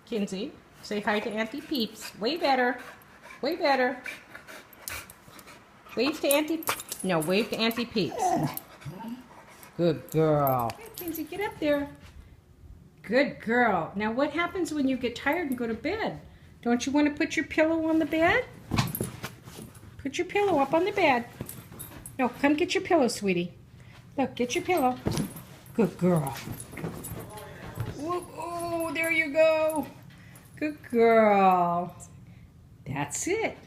Kinzie, say hi to Auntie Peeps. Way better. Way better. Wave to Auntie... No, wave to Auntie Peeps. Good girl. Hey, Kinzie, get up there. Good girl. Now what happens when you get tired and go to bed? Don't you want to put your pillow on the bed? Put your pillow up on the bed. No, come get your pillow, sweetie. Look, get your pillow. Good girl. Oh, there you go. Good girl. That's it.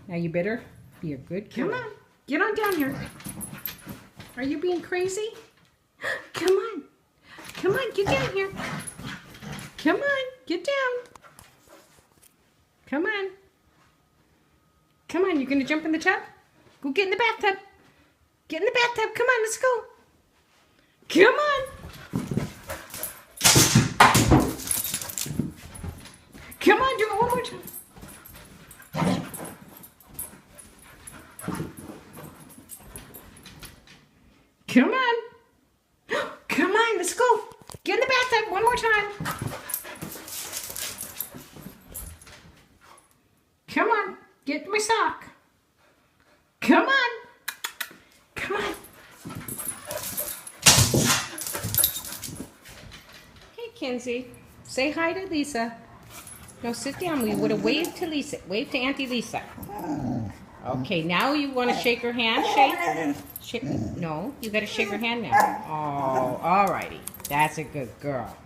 Now you better be a good girl. Come on. Get on down here. Are you being crazy? Come on. Come on, get down here. Come on, get down. Come on. Come on, you gonna jump in the tub? Go get in the bathtub. Get in the bathtub. Come on, let's go. Come on. Come on, do it one more time. Come on. Come on, let's go. Get in the bathtub one more time. Come on, get my sock. Come on. Come on. Hey, Kinzie, say hi to Lisa. No, sit down. We would have waved to Lisa. Wave to Auntie Lisa. Okay, now you want to shake her hand? Shake. No, you got to shake her hand now. Oh, all righty. That's a good girl.